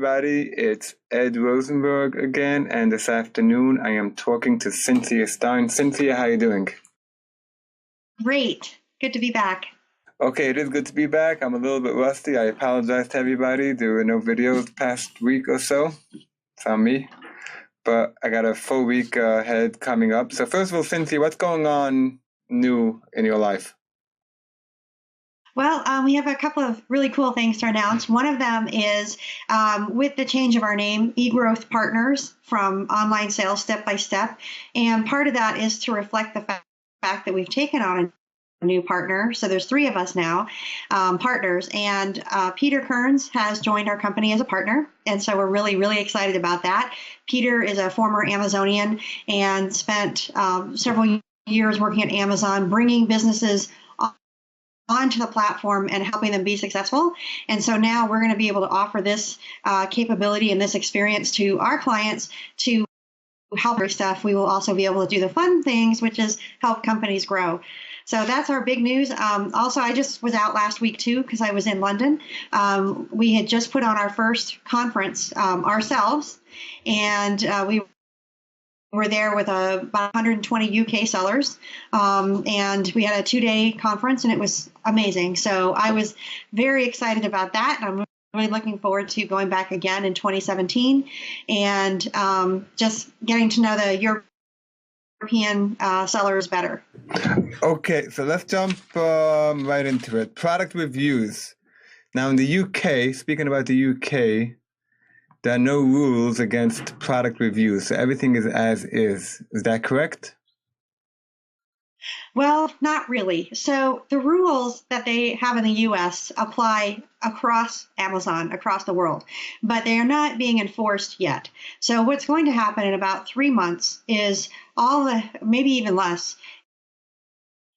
everybody. It's Ed Rosenberg again, and this afternoon I am talking to Cynthia Stine. Cynthia, how are you doing? Great. Good to be back. Okay, it is good to be back. I'm a little bit rusty. I apologize to everybody. There were no videos the past week or so. It's on me. But I got a full week ahead coming up. So first of all, Cynthia, what's going on new in your life? Well, we have a couple of really cool things to announce. One of them is with the change of our name, eGrowth Partners, from Online Sales Step by Step. And part of that is to reflect the fact that we've taken on a new partner. So there's 3 of us now, partners. And Peter Kearns has joined our company as a partner. And so we're really, really excited about that. Peter is a former Amazonian and spent several years working at Amazon, bringing businesses onto the platform and helping them be successful. And so now we're going to be able to offer this capability and this experience to our clients to help their stuff. We will also be able to do the fun things, which is help companies grow. So that's our big news. Also, I just was out last week, too, because I was in London. We had just put on our first conference ourselves, and we were there with about 120 UK sellers, and we had a 2-day conference, and it was amazing. So I was very excited about that, and I'm really looking forward to going back again in 2017 and just getting to know the European sellers better. Okay, so let's jump right into it. Product reviews. Now in the UK, speaking about the UK, there are no rules against product reviews, so everything is as is. Is that correct? Well, not really. So the rules that they have in the US apply across Amazon, across the world, but they are not being enforced yet. So what's going to happen in about 3 months is maybe even less,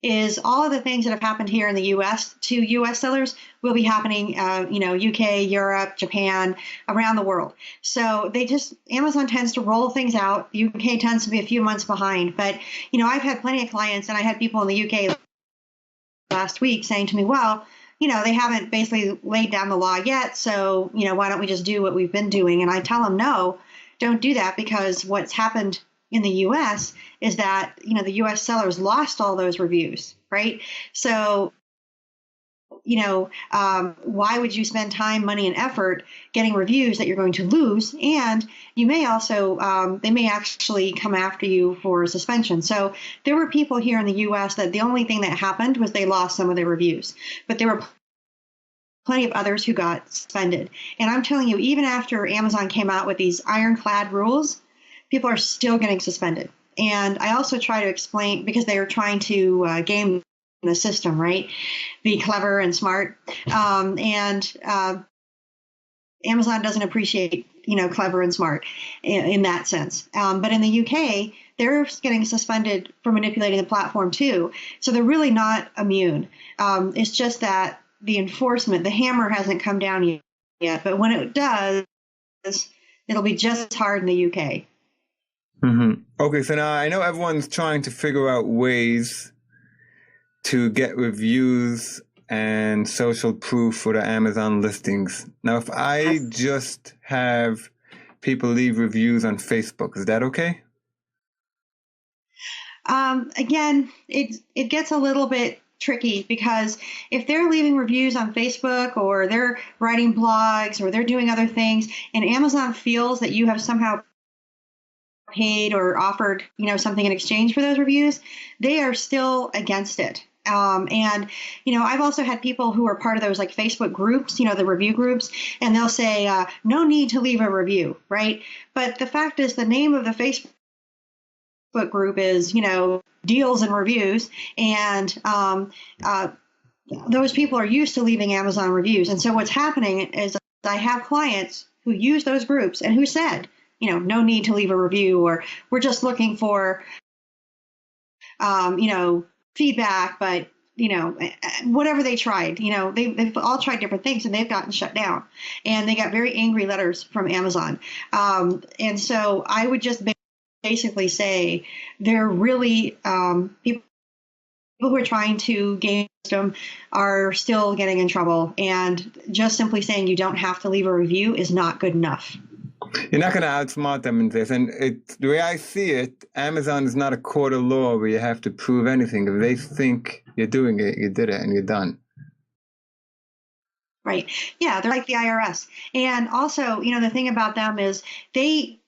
is all of the things that have happened here in the U.S. to U.S. sellers will be happening, UK, Europe, Japan, around the world. So Amazon tends to roll things out. UK tends to be a few months behind. But, I've had plenty of clients, and I had people in the UK last week saying to me, well, they haven't basically laid down the law yet. So, why don't we just do what we've been doing? And I tell them, no, don't do that, because what's happened in the U.S. is that, the U.S. sellers lost all those reviews, right? So, why would you spend time, money, and effort getting reviews that you're going to lose? And you may also, they may actually come after you for suspension. So there were people here in the U.S. that the only thing that happened was they lost some of their reviews, but there were plenty of others who got suspended. And I'm telling you, even after Amazon came out with these ironclad rules, people are still getting suspended. And I also try to explain, because they are trying to game the system, right? Be clever and smart. And Amazon doesn't appreciate, clever and smart in that sense. But in the UK, they're getting suspended for manipulating the platform too. So they're really not immune. It's just that the enforcement, the hammer hasn't come down yet. But when it does, it'll be just as hard in the UK. Mm-hmm. Okay, so now I know everyone's trying to figure out ways to get reviews and social proof for the Amazon listings. Now, if I just have people leave reviews on Facebook, is that okay? Again, it gets a little bit tricky, because if they're leaving reviews on Facebook, or they're writing blogs, or they're doing other things, and Amazon feels that you have somehow paid or offered, something in exchange for those reviews, they are still against it. And, I've also had people who are part of those like Facebook groups, the review groups, and they'll say, no need to leave a review, right? But the fact is, the name of the Facebook group is, deals and reviews. And those people are used to leaving Amazon reviews. And so what's happening is I have clients who use those groups and who said, no need to leave a review, or we're just looking for, feedback, but, whatever they tried, they've all tried different things, and they've gotten shut down, and they got very angry letters from Amazon. And so I would just basically say they're really, people who are trying to gain wisdom are still getting in trouble. And just simply saying you don't have to leave a review is not good enough. You're not going to outsmart them in this. And the way I see it, Amazon is not a court of law where you have to prove anything. If they think you're doing it, you did it and you're done. Right. Yeah, they're like the IRS. And also, the thing about them is they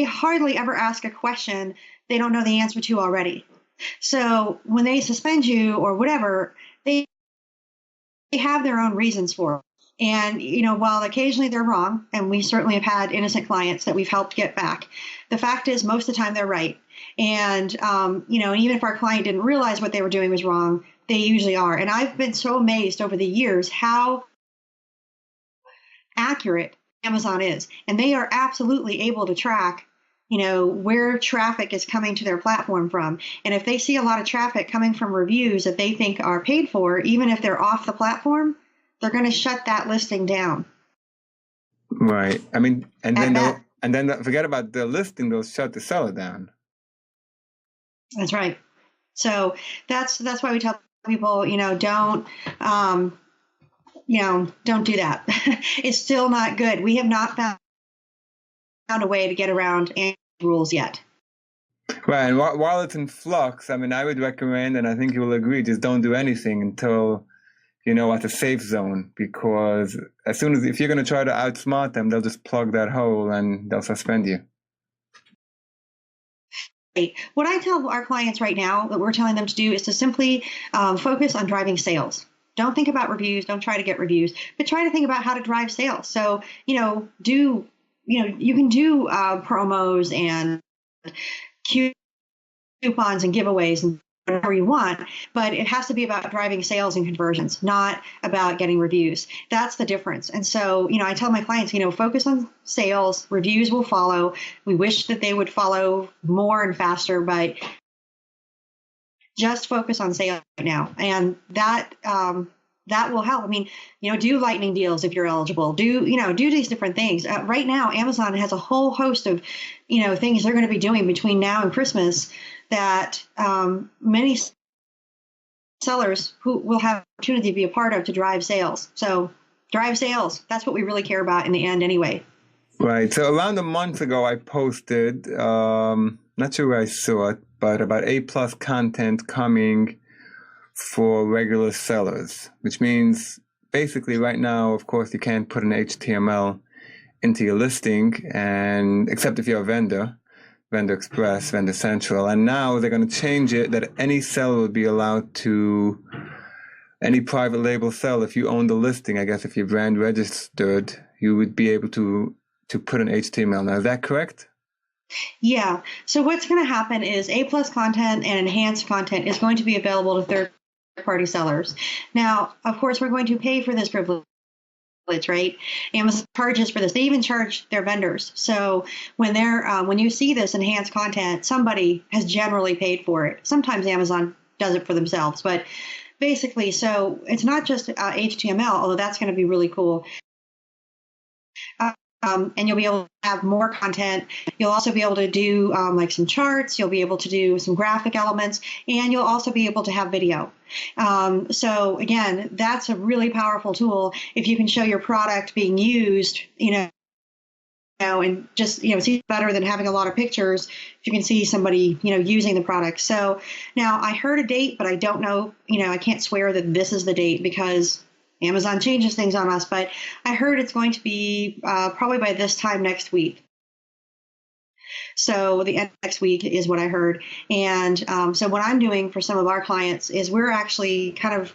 hardly ever ask a question they don't know the answer to already. So when they suspend you or whatever, they have their own reasons for it. And, while occasionally they're wrong, and we certainly have had innocent clients that we've helped get back, the fact is most of the time they're right. And, even if our client didn't realize what they were doing was wrong, they usually are. And I've been so amazed over the years how accurate Amazon is. And they are absolutely able to track, where traffic is coming to their platform from. And if they see a lot of traffic coming from reviews that they think are paid for, even if they're off the platform, they're going to shut that listing down. Right. I mean, and then forget about the listing, they'll shut the seller down. That's right. So that's why we tell people, don't do that. It's still not good. We have not found a way to get around any rules yet. Right. And while it's in flux, I mean, I would recommend, and I think you will agree, just don't do anything until at the safe zone, because if you're going to try to outsmart them, they'll just plug that hole and they'll suspend you. What I tell our clients right now that we're telling them to do is to simply focus on driving sales. Don't think about reviews. Don't try to get reviews, but try to think about how to drive sales. So, you can do promos and coupons and giveaways and whatever you want, but it has to be about driving sales and conversions, not about getting reviews. That's the difference. And so, I tell my clients, focus on sales, reviews will follow. We wish that they would follow more and faster, but just focus on sales right now. And that will help. I mean, do lightning deals if you're eligible. Do these different things. Right now, Amazon has a whole host of, things they're going to be doing between now and Christmas that many sellers who will have opportunity to be a part of to drive sales. So drive sales. That's what we really care about in the end anyway. Right. So around a month ago, I posted, not sure where I saw it, but about A+ content coming for regular sellers, which means basically right now, of course, you can't put an HTML into your listing, and except if you're a vendor Express, Vendor Central. And now they're going to change it that any seller will be allowed to, any private label seller, if you own the listing, I guess if you're brand registered, you would be able to put an HTML. Now, is that correct? Yeah. So what's going to happen is A+ content and enhanced content is going to be available to third-party sellers. Now, of course, we're going to pay for this privilege, right? Amazon charges for this. They even charge their vendors. So when you see this enhanced content, somebody has generally paid for it. Sometimes Amazon does it for themselves, but basically, so it's not just HTML, although that's going to be really cool. And you'll be able to have more content. You'll also be able to do like some charts. You'll be able to do some graphic elements, and you'll also be able to have video. So again, that's a really powerful tool if you can show your product being used, and just, see better than having a lot of pictures. If you can see somebody, using the product. So now I heard a date, but I don't know, I can't swear that this is the date because Amazon changes things on us, but I heard it's going to be probably by this time next week. So the end of next week is what I heard. And so what I'm doing for some of our clients is we're actually kind of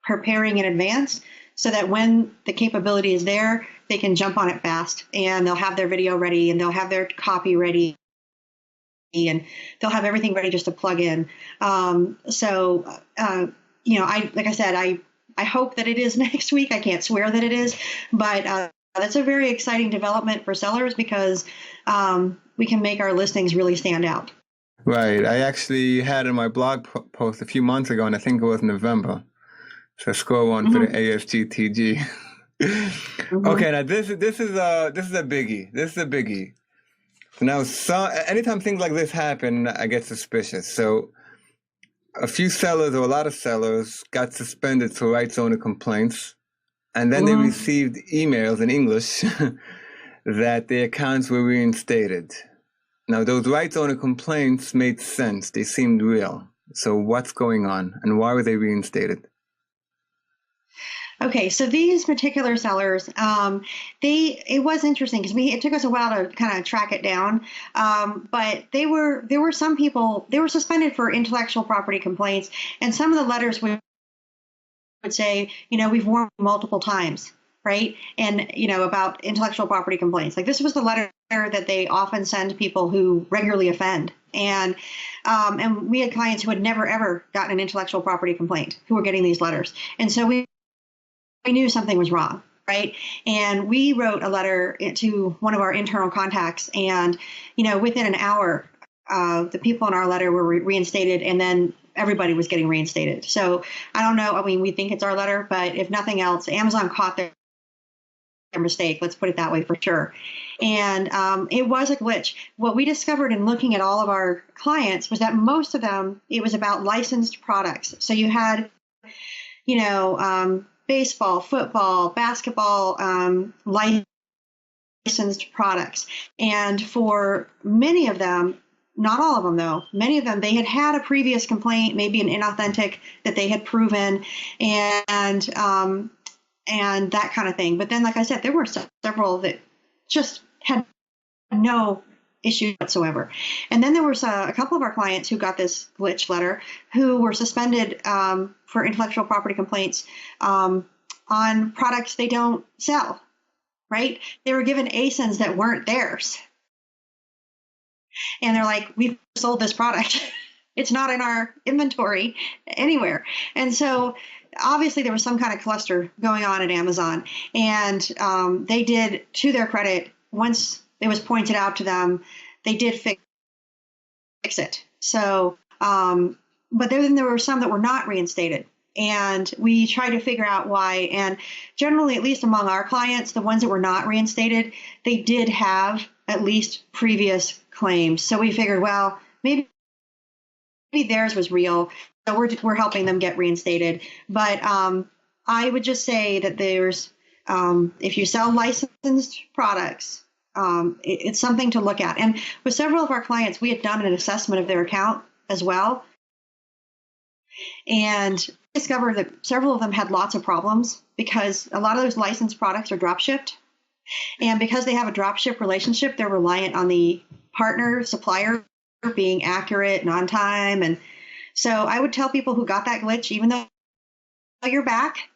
preparing in advance so that when the capability is there, they can jump on it fast, and they'll have their video ready, and they'll have their copy ready, and they'll have everything ready just to plug in. Like I said, I hope that it is next week. I can't swear that it is, but that's a very exciting development for sellers because we can make our listings really stand out. Right. I actually had in my blog post a few months ago, and I think it was November. So score one for the ASGTG. Okay, now this is a biggie. This is a biggie. So now, anytime things like this happen, I get suspicious. So a few sellers or a lot of sellers got suspended for rights owner complaints, and then they received emails in English that their accounts were reinstated. Now, those rights owner complaints made sense. They seemed real. So what's going on, and why were they reinstated? Okay, so these particular sellers, it was interesting because it took us a while to kind of track it down. But there were some people, they were suspended for intellectual property complaints, and some of the letters would say, we've warned multiple times, right? And, about intellectual property complaints. Like, this was the letter that they often send people who regularly offend. And we had clients who had never, ever gotten an intellectual property complaint who were getting these letters. And so we knew something was wrong, right? And we wrote a letter to one of our internal contacts, and, within an hour, the people in our letter were reinstated, and then everybody was getting reinstated. So I don't know. I mean, we think it's our letter, but if nothing else, Amazon caught their mistake. Let's put it that way for sure. And it was a glitch. What we discovered in looking at all of our clients was that most of them, it was about licensed products. So you had, baseball, football, basketball, licensed products. And for many of them, not all of them though, many of them, they had a previous complaint, maybe an inauthentic that they had proven, and that kind of thing. But then, like I said, there were several that just had no issue whatsoever. And then there was a couple of our clients who got this glitch letter who were suspended for intellectual property complaints on products they don't sell, right? They were given ASINs that weren't theirs. And they're like, we've sold this product. It's not in our inventory anywhere. And so obviously there was some kind of cluster going on at Amazon. And they did, to their credit, once it was pointed out to them, they did fix it. So, but then there were some that were not reinstated. And we tried to figure out why. And generally, at least among our clients, the ones that were not reinstated, they did have at least previous claims. So we figured, well, maybe theirs was real. So we're helping them get reinstated. But I would just say that there's, if you sell licensed products, it's something to look at. And with several of our clients, we had done an assessment of their account as well, and discovered that several of them had lots of problems because a lot of those licensed products are drop shipped. And because they have a drop ship relationship, they're reliant on the partner supplier being accurate and on time. And so I would tell people who got that glitch, even though you're back,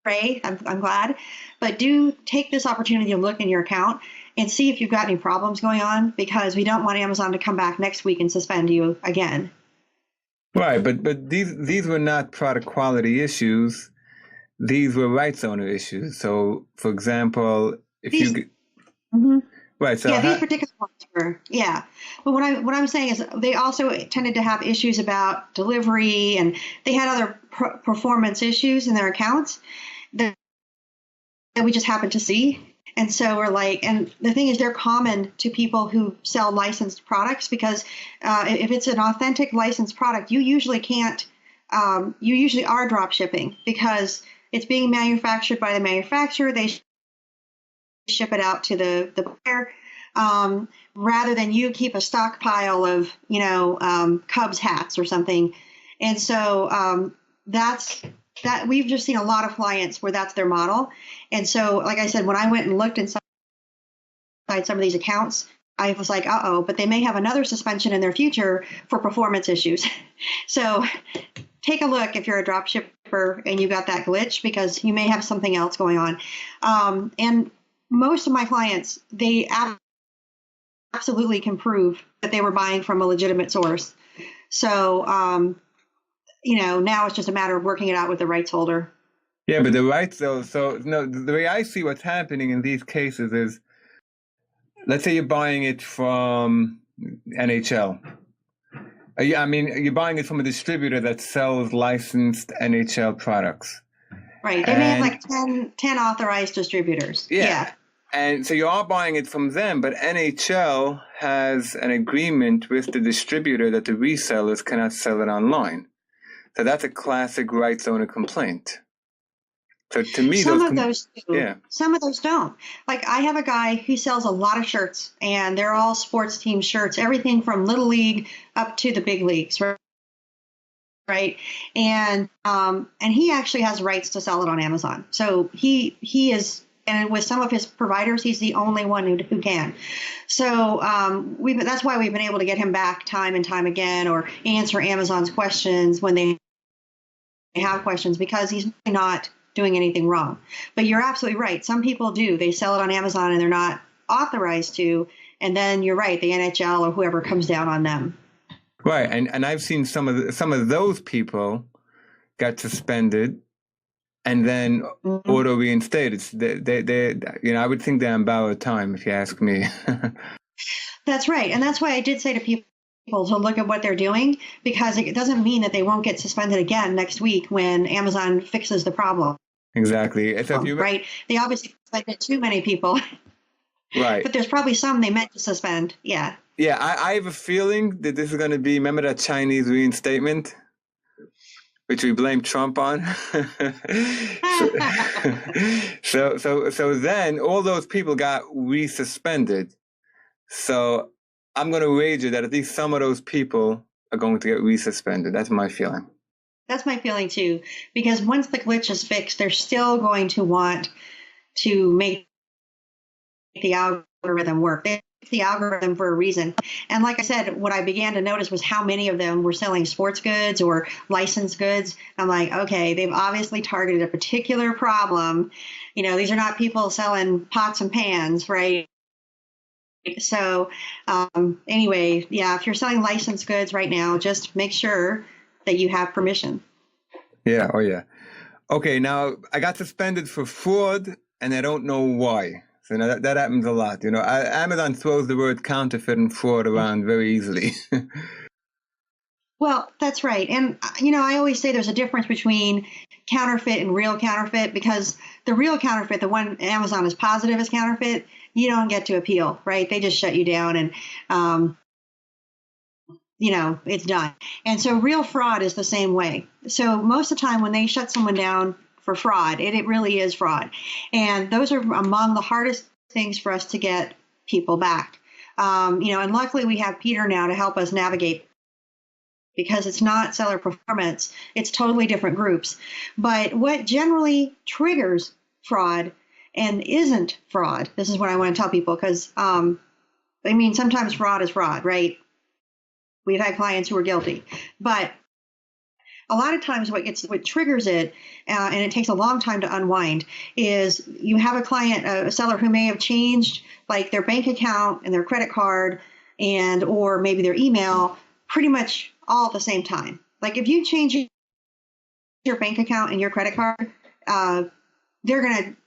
pray, I'm glad, but do take this opportunity to look in your account and see if you've got any problems going on, because we don't want Amazon to come back next week and suspend you again. Right, but these were not product quality issues. These were rights owner issues. So, for example, if right, so these particular ones were, But what I'm saying is they also tended to have issues about delivery, and they had other performance issues in their accounts that we just happened to see. And so we're like, and the thing is, they're common to people who sell licensed products, because if it's an authentic licensed product, you usually are drop shipping because it's being manufactured by the manufacturer. They ship it out to the buyer, rather than you keep a stockpile of, Cubs hats or something. And so that we've just seen a lot of clients where that's their model. And so, like I said, when I went and looked inside some of these accounts, I was like, but they may have another suspension in their future for performance issues. So take a look if you're a drop shipper and you got that glitch, because you may have something else going on. And most of my clients, they absolutely can prove that they were buying from a legitimate source. So, now it's just a matter of working it out with the rights holder. Yeah, but the rights, though, the way I see what's happening in these cases is, let's say you're buying it from NHL. You're buying it from a distributor that sells licensed NHL products. Right. They may have like 10 authorized distributors. Yeah. And so you are buying it from them, but NHL has an agreement with the distributor that the resellers cannot sell it online. So that's a classic rights owner complaint. So to me, Some of those do. yeah. Some of those don't. Like I have a guy who sells a lot of shirts, and they're all sports team shirts, everything from little league up to the big leagues, right? And he actually has rights to sell it on Amazon. So he is, and with some of his providers, he's the only one who can. So that's why we've been able to get him back time and time again, or answer Amazon's questions when they have questions, because he's not doing anything wrong. But you're absolutely right. Some people do. They sell it on Amazon and they're not authorized to. And then you're right, the NHL or whoever comes down on them. Right, and I've seen some of those people got suspended and then auto reinstated. They I would think they're on borrowed time, if you ask me. That's right, and that's why I did say to people to look at what they're doing, because it doesn't mean that they won't get suspended again next week when Amazon fixes the problem. Exactly. So right? They obviously suspended too many people. Right. But there's probably some they meant to suspend. Yeah. Yeah, I have a feeling that this is going to be, remember that Chinese reinstatement, which we blame Trump on? so then all those people got resuspended. So I'm going to wager that at least some of those people are going to get resuspended. That's my feeling. That's my feeling too, because once the glitch is fixed, they're still going to want to make the algorithm work. They make the algorithm for a reason. And like I said, what I began to notice was how many of them were selling sports goods or licensed goods. I'm like, okay, they've obviously targeted a particular problem. These are not people selling pots and pans, right? So anyway, yeah, if you're selling licensed goods right now, just make sure that you have permission. Yeah. Oh, yeah. Okay. Now I got suspended for fraud and I don't know why. So now that happens a lot. Amazon throws the word counterfeit and fraud around very easily. Well, that's right. And, I always say there's a difference between counterfeit and real counterfeit, because the real counterfeit, the one Amazon is positive is counterfeit, you don't get to appeal, right? They just shut you down and, it's done. And so real fraud is the same way. So most of the time when they shut someone down for fraud, it really is fraud. And those are among the hardest things for us to get people back. And luckily we have Peter now to help us navigate, because it's not seller performance, it's totally different groups. But what generally triggers fraud and isn't fraud, this is what I want to tell people, because sometimes fraud is fraud, right? We've had clients who are guilty, but a lot of times what triggers it, and it takes a long time to unwind, is you have a seller who may have changed like their bank account and their credit card or maybe their email pretty much all at the same time. Like if you change your bank account and your credit card,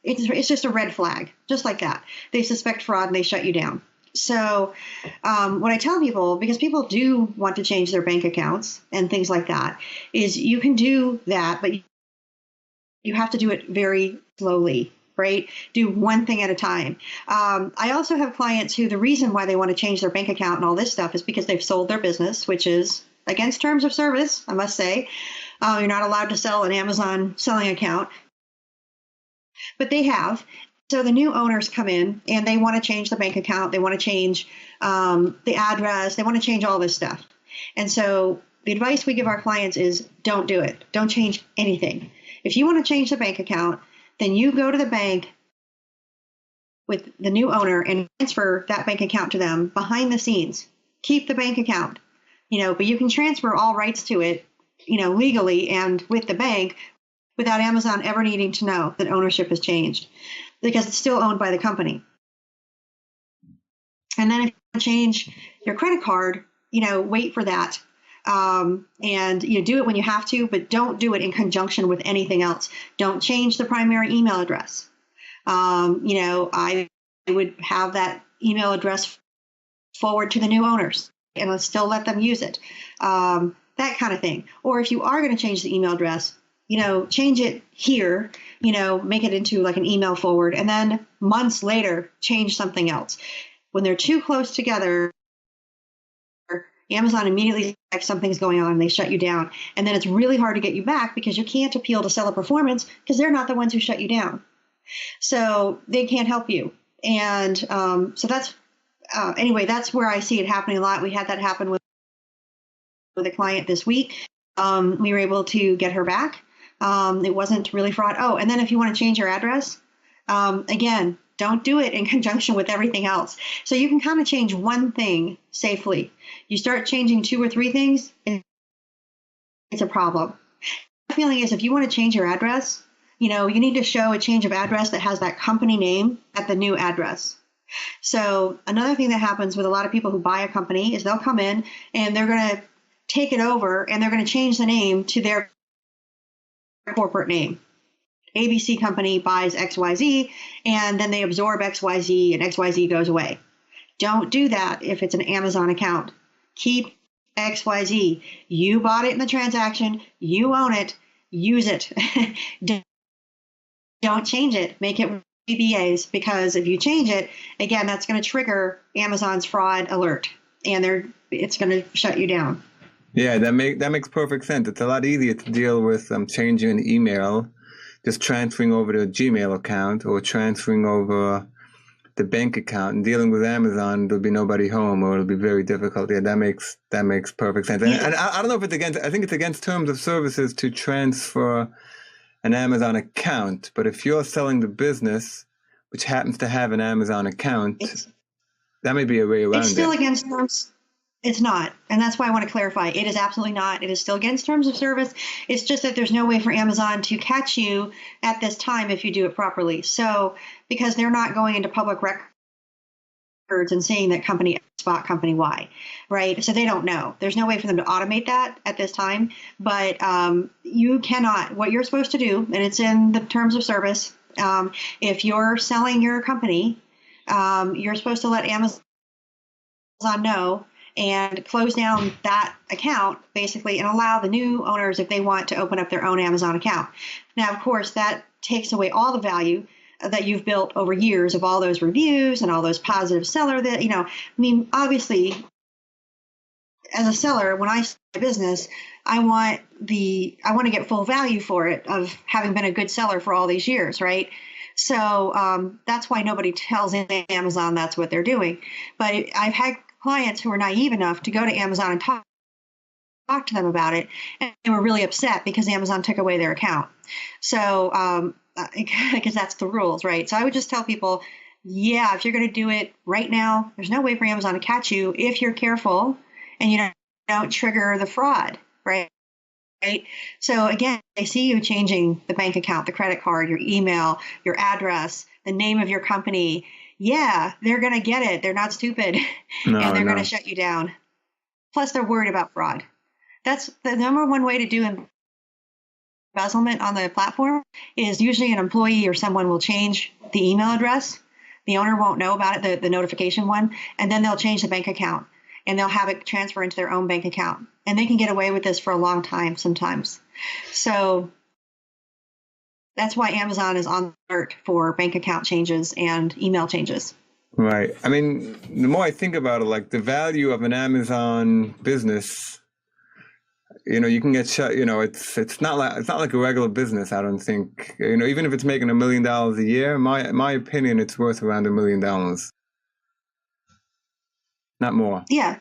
it's just a red flag, just like that. They suspect fraud and they shut you down. So what I tell people, because people do want to change their bank accounts and things like that, is you can do that, but you have to do it very slowly, right? Do one thing at a time. I also have clients who the reason why they want to change their bank account and all this stuff is because they've sold their business, which is against terms of service, I must say. You're not allowed to sell an Amazon selling account, but they have. So the new owners come in and they want to change the bank account. They want to change the address. They want to change all this stuff. And so the advice we give our clients is don't do it. Don't change anything. If you want to change the bank account, then you go to the bank with the new owner and transfer that bank account to them behind the scenes. Keep the bank account, but you can transfer all rights to it, legally and with the bank without Amazon ever needing to know that ownership has changed, because it's still owned by the company. And then if you change your credit card, wait for that. And you do it when you have to, but don't do it in conjunction with anything else. Don't change the primary email address. I would have that email address forward to the new owners and let's still let them use it. That kind of thing. Or if you are going to change the email address, change it here, make it into like an email forward, and then months later, change something else. When they're too close together, Amazon immediately detects something's going on and they shut you down. And then it's really hard to get you back because you can't appeal to seller performance because they're not the ones who shut you down. So they can't help you. And so that's, anyway, that's where I see it happening a lot. We had that happen with a client this week. We were able to get her back. It wasn't really fraud. Oh, and then if you want to change your address, again, don't do it in conjunction with everything else. So you can kind of change one thing safely. You start changing 2 or 3 things, it's a problem. My feeling is if you want to change your address, you need to show a change of address that has that company name at the new address. So another thing that happens with a lot of people who buy a company is they'll come in and they're going to take it over and they're going to change the name to their corporate name. ABC company buys XYZ, and then they absorb XYZ, and XYZ goes away. Don't do that if it's an Amazon account. Keep XYZ. You bought it in the transaction. You own it. Use it. Don't change it. Make it BBAs, because if you change it, again, that's going to trigger Amazon's fraud alert, and it's going to shut you down. Yeah, that makes perfect sense. It's a lot easier to deal with changing an email, just transferring over to a Gmail account or transferring over the bank account. And dealing with Amazon, there'll be nobody home, or it'll be very difficult. Yeah, that makes perfect sense. And, and I don't know if it's against. I think it's against terms of services to transfer an Amazon account. But if you're selling the business, which happens to have an Amazon account, that may be a way around it. It's still against terms. It's not. And that's why I want to clarify. It is absolutely not. It is still against terms of service. It's just that there's no way for Amazon to catch you at this time if you do it properly. So, because they're not going into public records and saying that company X bought company Y, right? So they don't know. There's no way for them to automate that at this time. But you cannot, what you're supposed to do, and it's in the terms of service, if you're selling your company, you're supposed to let Amazon know and close down that account, basically, and allow the new owners, if they want, to open up their own Amazon account. Now, of course, that takes away all the value that you've built over years of all those reviews and all those positive seller that, obviously, as a seller, when I start a business, I want to get full value for it of having been a good seller for all these years, right? So that's why nobody tells Amazon that's what they're doing. But I've had clients who were naive enough to go to Amazon and talk to them about it, and they were really upset because Amazon took away their account. So, because that's the rules, right? So I would just tell people, yeah, if you're going to do it right now, there's no way for Amazon to catch you if you're careful and you don't trigger the fraud, right? So again, they see you changing the bank account, the credit card, your email, your address, the name of your company. Yeah, they're going to get it. They're not stupid. And they're going to shut you down. Plus, they're worried about fraud. That's the number one way to do embezzlement on the platform is usually an employee or someone will change the email address. The owner won't know about it, the notification one, and then they'll change the bank account and they'll have it transfer into their own bank account. And they can get away with this for a long time sometimes. So that's why Amazon is on alert for bank account changes and email changes. Right. I mean, the more I think about it, like the value of an Amazon business, you can get shut. It's not like a regular business. I don't think. Even if it's making $1 million a year, my opinion, it's worth around $1 million, not more. Yeah.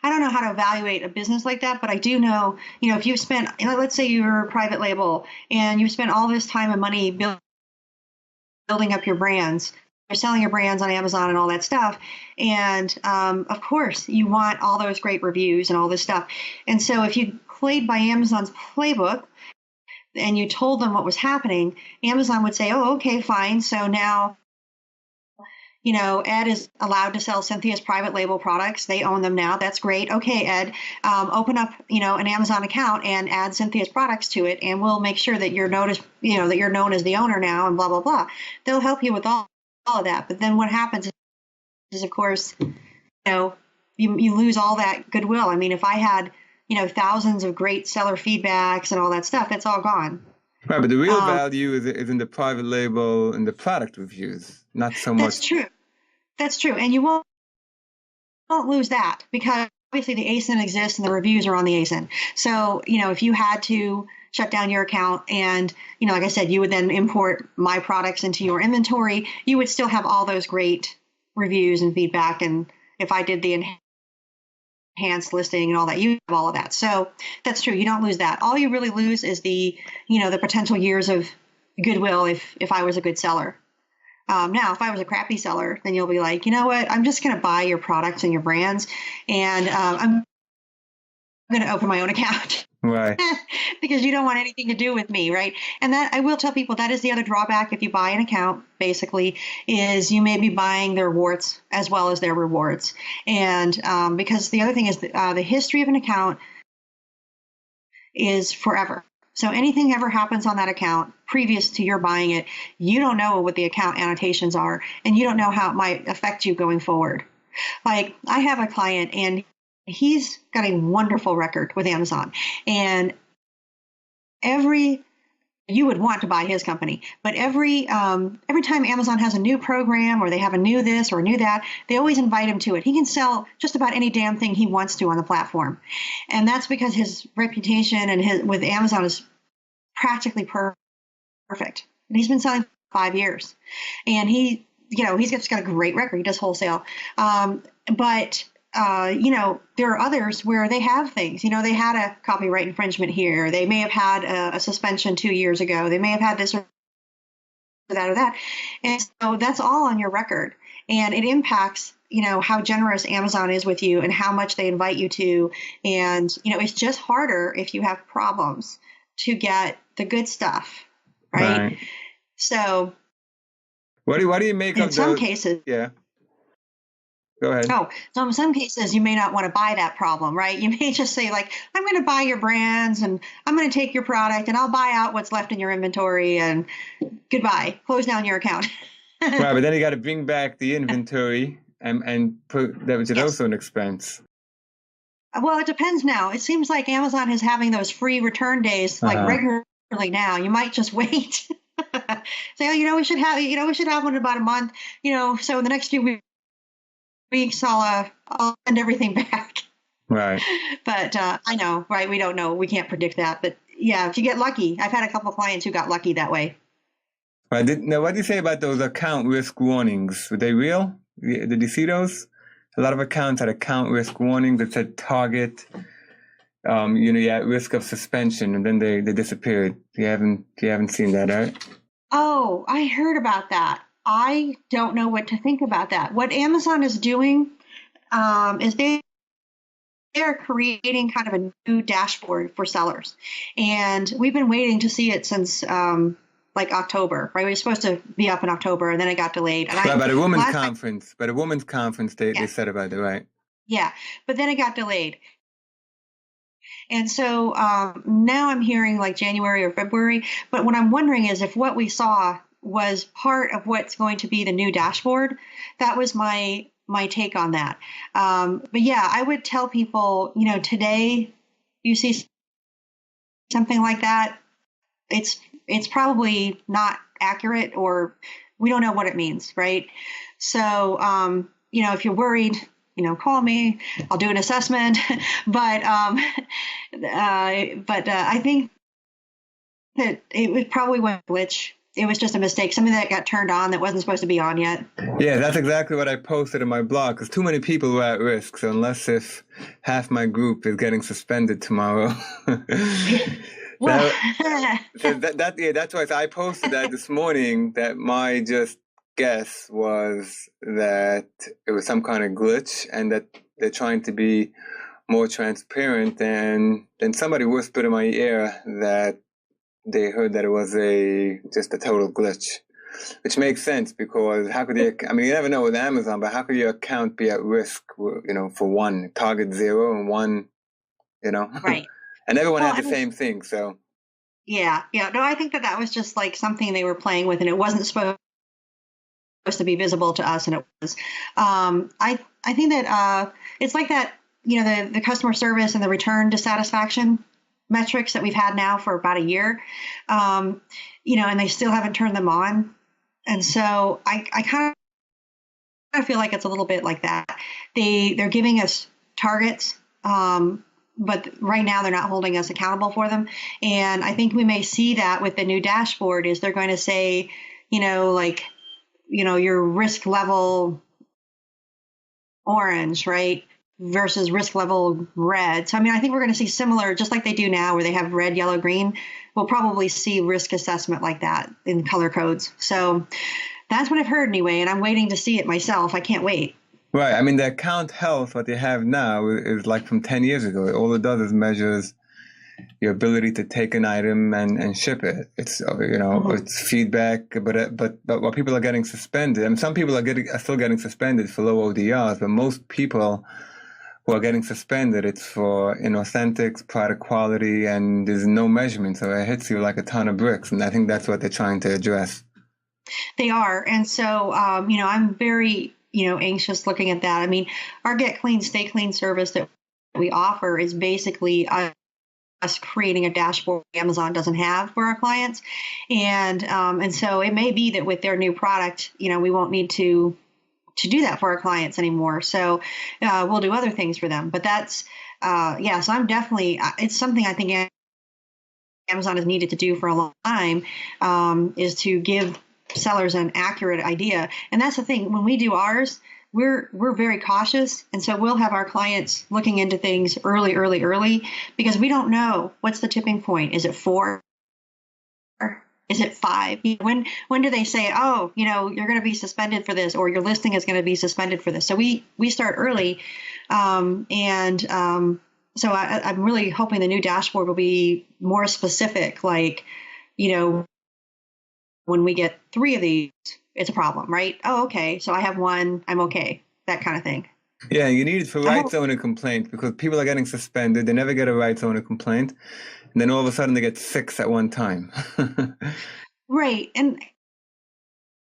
I don't know how to evaluate a business like that, but I do know, if you've spent, let's say you're a private label and you've spent all this time and money building up your brands, you're selling your brands on Amazon and all that stuff. And of course, you want all those great reviews and all this stuff. And so if you played by Amazon's playbook and you told them what was happening, Amazon would say, oh, okay, fine. So now, Ed is allowed to sell Cynthia's private label products. They own them now. That's great. Okay, Ed, open up, an Amazon account and add Cynthia's products to it, and we'll make sure that you're noticed, that you're known as the owner now, and blah, blah, blah. They'll help you with all of that. But then what happens is, of course, you lose all that goodwill. I mean, if I had, thousands of great seller feedbacks and all that stuff, it's all gone. Right, but the real value is in the private label and the product reviews, not so much. That's true. That's true. And you won't don't lose that, because obviously the ASIN exists and the reviews are on the ASIN. So, if you had to shut down your account and, like I said, you would then import my products into your inventory, you would still have all those great reviews and feedback. And if I did the enhanced listing and all that, you have all of that. So that's true. You don't lose that. All you really lose is the potential years of goodwill if I was a good seller. Now, if I was a crappy seller, then you'll be like, you know what? I'm just going to buy your products and your brands, and I'm going to open my own account. Right. Because you don't want anything to do with me, right? And that I will tell people that is the other drawback if you buy an account, basically, is you may be buying their warts as well as their rewards. And because the other thing is the history of an account is forever. So anything ever happens on that account previous to your buying it, you don't know what the account annotations are, and you don't know how it might affect you going forward. Like, I have a client, and he's got a wonderful record with Amazon, and you would want to buy his company, but every time Amazon has a new program or they have a new this or a new that, they always invite him to it. He can sell just about any damn thing he wants to on the platform, and that's because his reputation and with Amazon is practically perfect. And he's been selling for 5 years, and he's just got a great record. He does wholesale, but there are others where they have things. They had a copyright infringement here. They may have had a suspension 2 years ago. They may have had this or that or that. And so that's all on your record. And it impacts, how generous Amazon is with you and how much they invite you to. And, it's just harder if you have problems to get the good stuff, right? So what do you make of some cases? Yeah. Go ahead. Oh, so in some cases, you may not want to buy that problem, right? You may just say, like, I'm going to buy your brands and I'm going to take your product and I'll buy out what's left in your inventory and goodbye, close down your account. Right, but then you got to bring back the inventory and put that, which is also an expense. Well, it depends now. It seems like Amazon is having those free return days like regularly now. You might just wait. Say, we should have one in about a month. So in the next few weeks, I'll send everything back. Right. But I know, right? We don't know. We can't predict that. But yeah, if you get lucky, I've had a couple of clients who got lucky that way. Right. Now, what do you say about those account risk warnings? Were they real? Did you see those? A lot of accounts had account risk warnings that said target, you're at risk of suspension, and then they disappeared. You haven't seen that, right? Oh, I heard about that. I don't know what to think about that. What Amazon is doing is they're creating kind of a new dashboard for sellers. And we've been waiting to see it since like October, right? We were supposed to be up in October, and then it got delayed. And by the women's conference, they said about it, right? Yeah, but then it got delayed. And so now I'm hearing like January or February. But what I'm wondering is if what we saw was part of what's going to be the new dashboard. That was my take on that. But yeah, I would tell people, today you see something like that, it's probably not accurate, or we don't know what it means, right? So, if you're worried, call me. I'll do an assessment. But I think that it probably went glitch. It was just a mistake, something that got turned on that wasn't supposed to be on yet. Yeah, that's exactly what I posted in my blog, because too many people were at risk. So unless if half my group is getting suspended tomorrow. That's why I posted that this morning, that my just guess was that it was some kind of glitch and that they're trying to be more transparent. And then somebody whispered in my ear that they heard that it was just a total glitch, which makes sense, because how could you never know with Amazon, but how could your account be at risk, for one, target 0 and 1, Right. And everyone had the same thing, so. Yeah. No, I think that was just like something they were playing with, and it wasn't supposed to be visible to us, and it was. I think that it's like that, the customer service and the return dissatisfaction metrics that we've had now for about a year, and they still haven't turned them on. And so I kind feel like it's a little bit like that. They're giving us targets, but right now they're not holding us accountable for them. And I think we may see that with the new dashboard is they're going to say, like, your risk level orange, right? Versus risk level red. So, I mean, I think we're going to see similar, just like they do now, where they have red, yellow, green. We'll probably see risk assessment like that in color codes. So that's what I've heard anyway, and I'm waiting to see it myself. I can't wait. Right. I mean, the account health, what they have now is like from 10 years ago. All it does is measures your ability to take an item and ship it. It's, it's feedback, but what people are getting suspended, and some people are still getting suspended for low ODRs, but most people who are getting suspended, it's for inauthentic product quality, and there's no measurement, so it hits you like a ton of bricks, and I think that's what they're trying to address. They are, and so I'm very anxious looking at that. I mean, our Get Clean, Stay Clean service that we offer is basically us creating a dashboard Amazon doesn't have for our clients, and so it may be that with their new product, we won't need to do that for our clients anymore. So we'll do other things for them. But that's, so I'm definitely, it's something I think Amazon has needed to do for a long time, is to give sellers an accurate idea. And that's the thing, when we do ours, we're very cautious. And so we'll have our clients looking into things early, because we don't know what's the tipping point. Is it 4? Is it 5? When do they say, oh, you're going to be suspended for this, or your listing is going to be suspended for this? So we start early, so I'm really hoping the new dashboard will be more specific. Like, when we get 3 of these, it's a problem, right? Oh, okay. So I have 1, I'm okay. That kind of thing. Yeah, you need it for rights owner complaint, because people are getting suspended. They never get a rights owner complaint. And then all of a sudden they get 6 at one time. Right. And,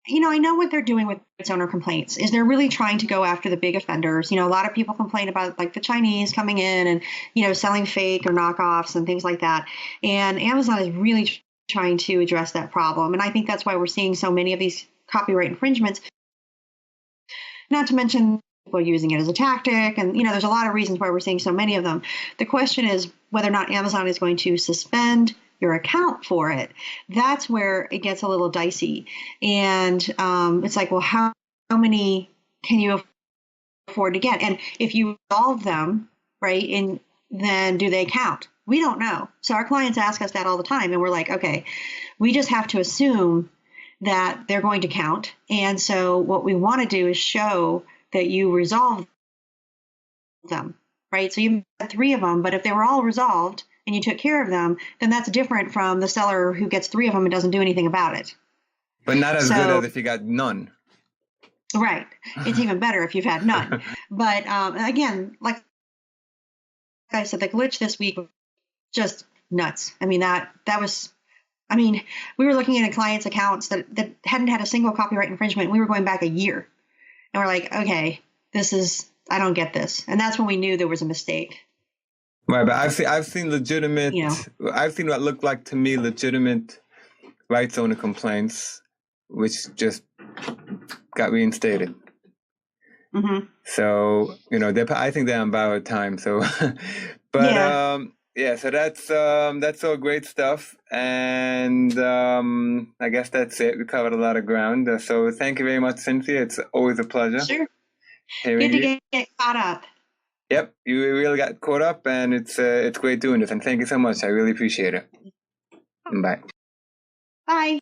I know what they're doing with rights owner complaints is they're really trying to go after the big offenders. A lot of people complain about like the Chinese coming in and, selling fake or knockoffs and things like that. And Amazon is really trying to address that problem. And I think that's why we're seeing so many of these copyright infringements, not to mention people using it as a tactic. And, there's a lot of reasons why we're seeing so many of them. The question is whether or not Amazon is going to suspend your account for it. That's where it gets a little dicey. And it's like, well, how many can you afford to get? And if you resolve them, right, and then do they count? We don't know. So our clients ask us that all the time. And we're like, okay, we just have to assume that they're going to count. And so what we want to do is show that you resolve them, right? So you had 3 of them, but if they were all resolved and you took care of them, then that's different from the seller who gets 3 of them and doesn't do anything about it. But not as good as if you got none. Right. It's even better if you've had none. But again, like I said, the glitch this week was just nuts. I mean, that was, we were looking at a client's accounts that hadn't had a single copyright infringement. We were going back a year. And we're like, okay, I don't get this. And that's when we knew there was a mistake. Right, but I've seen legitimate, I've seen what looked like to me legitimate rights owner complaints, which just got reinstated. Mm-hmm. So, I think they're on borrowed time. So, but so that's all great stuff. And I guess that's it. We covered a lot of ground. So thank you very much, Cynthia. It's always a pleasure. Sure. Good to get caught up. Yep, you really got caught up, and it's great doing this. And thank you so much. I really appreciate it. Bye. Bye.